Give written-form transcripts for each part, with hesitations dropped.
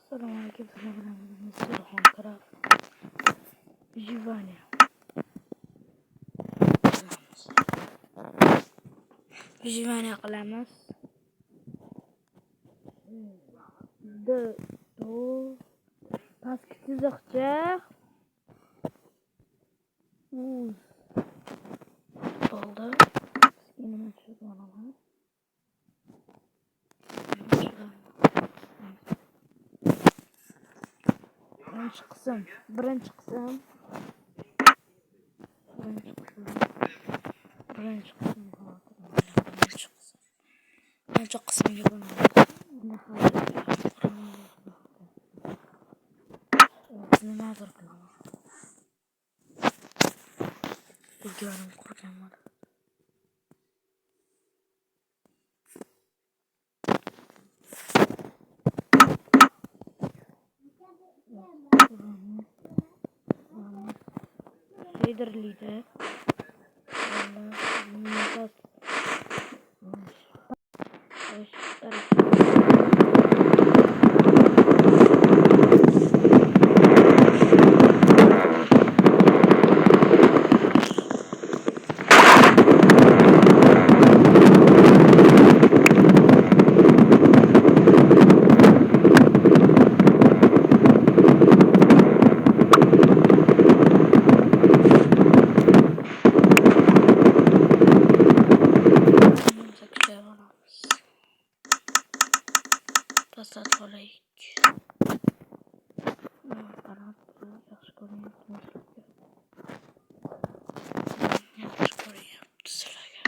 Assalamualaikum warahmatullahi wabarakatuh. Vyzwania. Vyzwania qilamiz. Pastki chiziqcha bo'ldi. Nima tushib olaman? Birinchi qism. Birinchi qismga nimadir qilaman. Videoning qurganman. Shaderliydi. Pasat olayik. Yaxshi ko'ryapti sizlarga.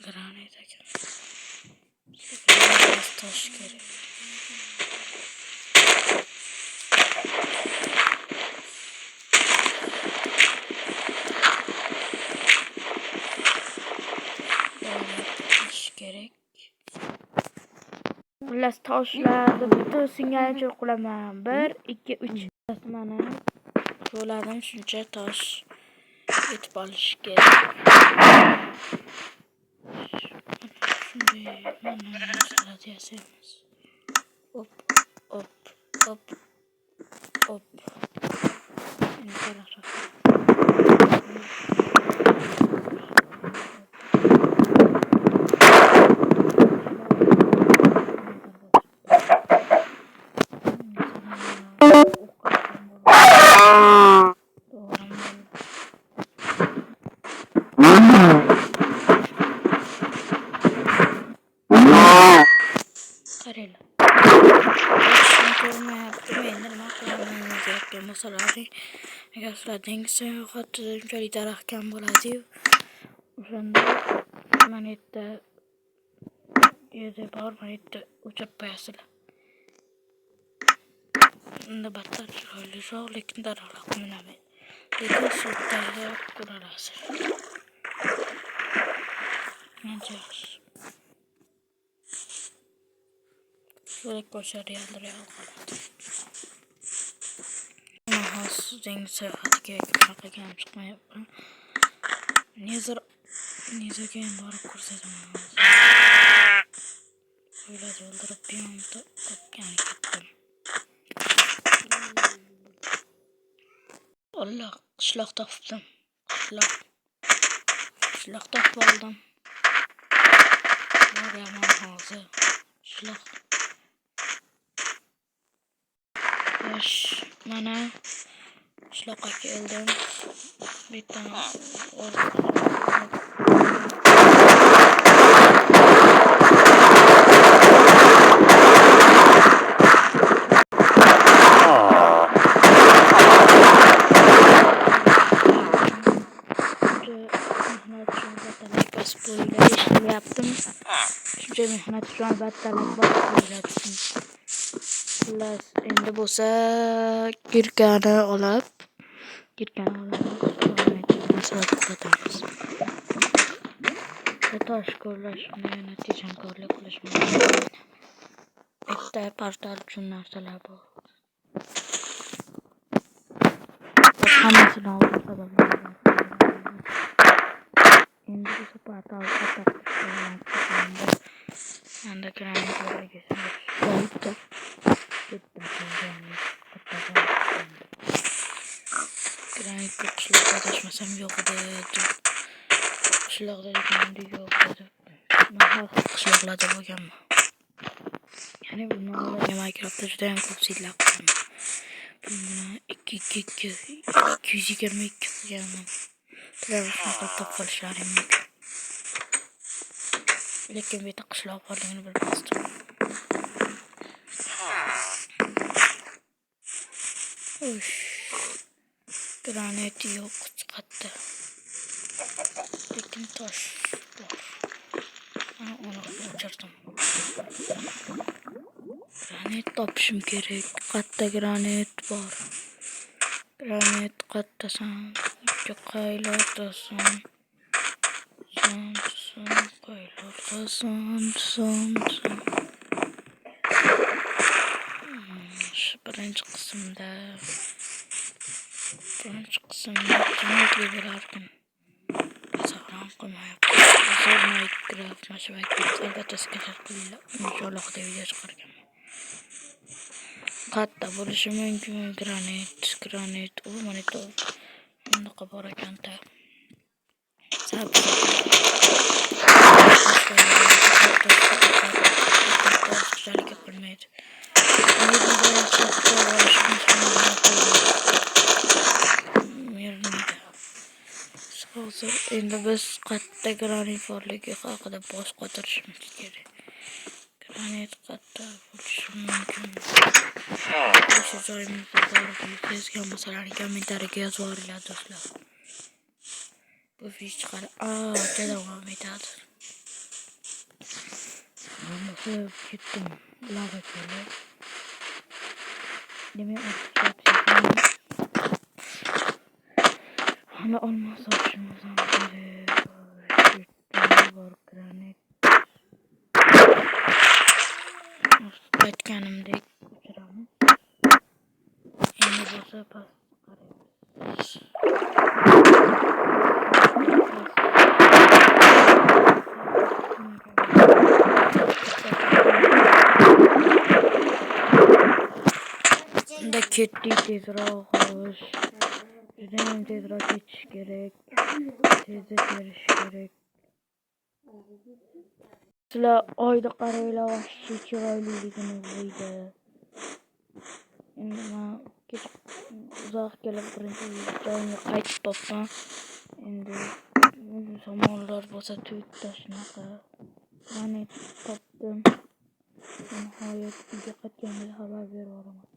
Granit ekan. Tosh kerak. Xullas toshlarni bittasiga cho'qlaman. 1 2 3. Mana qo'ladim shuncha tosh yetib olish kerak. Shunday mana narsalar yasaymiz. Hop. Endi qarashaq. Qaranglar. Masalan, agar sizlar dengiz sayohati unchalik daraxtkam bo'ladi-yu, o'shanda mana yerda bor, mana yerda o'chirib qo'yasizlar. Unda battar chiroyliroq, lekin daraxtlar qilmaydi. Lekin suvdagi ko'rasiz. Ancha yaxshi. Shunday ko'chari real qoladi. Dengiz sayohatiga qanaqa ham chiqmayapman. Nezaga ham borib ko'rsataman. Qo'ylarni o'ldirib biyonda qopgan ketdim. Allah, qishloq topdim. Qishloq topib oldim. Boraman hozir. Qishloq. Mana qishloqqa keldim. Bitta shuncha mehnat uchun albattalab bosib xullas endi bo'lsa girkani olib va to'xtatamiz. Tosh ko'rlashni natijakorlik qilishni bitta portal uchun narsalar bor. Hammasidan oldin sabablar bor. Endi bu portal endi granitlarga granit qishloqqa adashmasam yo'q edi. Qishloqda endi yo'q edi. Men har xil qishloqlarda bo'lganman. Ya'ni buni Minecraftda juda ham ko'p seedlar qilganman. Buni 222 qilganman. Shunaqa topib olishlarim mumkin. Lekin bu yerda qishloq borligini bilmasdim. Granit yo'q chiqadi. Lekin tosh bor. Uni o'chirdim. Granit topishim kerak. Qayerda granit bor? Granit qayerdasan? Qaylardasan? Shu birinchi qismda jinoyatli bo'lardim. Saqlan qilmayapti. Minecraft albatta sketch qilinglar. Inshaalloh video chiqarganman. Qayerda bo'lishi mumkin? Granit. Monitor. Bunaqa bor ekan-da. Xushalik qilmaydi. Endi biz qayerda granit borligi haqida bosh qotirishimiz kerak. Granit qayerda bo'lishi mumkin? O'sha joyimizda borib yozgan masalani kommentariyaga yozib yuboringlar do'stlar. Bu video chiqadi. Davom etadi. Mana shu ketdim. Lava kelib. Demak, hala olmos olishimiz ham kerak. Bor granit. Aytganimdek o'chiramiz. Endi bo'lsa past qaraymiz. Unda ketdik tezroq xo'sh. Judayam tezroq ketish kerak. Tezda terish kerak. Sizlar oyda qaranglar, vahshiy chiroyliligini o'ylaydi. Endi men uzoq kelib birinchi joyimga qaytib topdim. Endi samolyotlar bo'lsa to'yda shunaqa. Mana topdim. Nihoyat uyga qaytganda xabar berib yuboraman.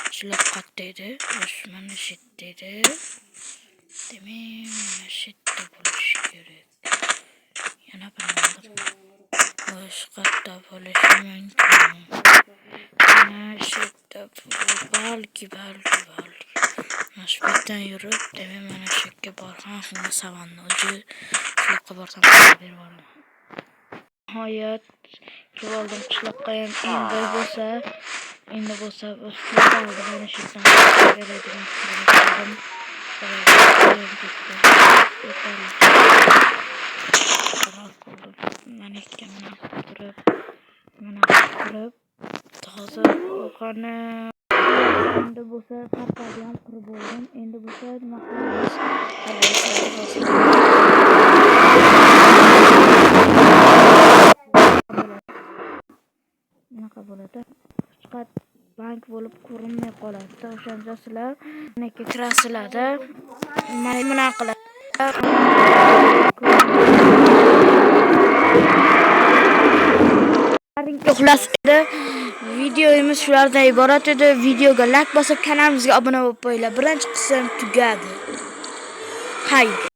Qishloq qayerda? Mana shu yerda. Demak, mana shu yerda bo'lishi kerak. Yana bilmadim. Boshqa bo'lishi mumkin. Mana shu yerda balki. Mana shu yerdan yurib, demak mana shu yerga borgan xona savanni o'zi qishloqqa borsam berib yuboraman. Nihoyat kelib oldim qishloqqa ham. Endi bo'lsa o'slardan mana shu yerdan beradigan qildim. Mana qurib toza o'qani endi bo'lsa qarqarga ham qurib bo'ldim. Endi bo'lsa nima qilamiz? Bunaqa bo'ladi. Faqat bank bo'lib ko'rinmay qoladi. O'shanda sizlar menga kirasizlar-da. Mana bunaqa qiladi. xullas edi. Videomiz shulardan iborat edi. Videoga like bosib, kanalimizga obuna bo'lib qo'yinglar. Birinchi qism tugadi. Xayr.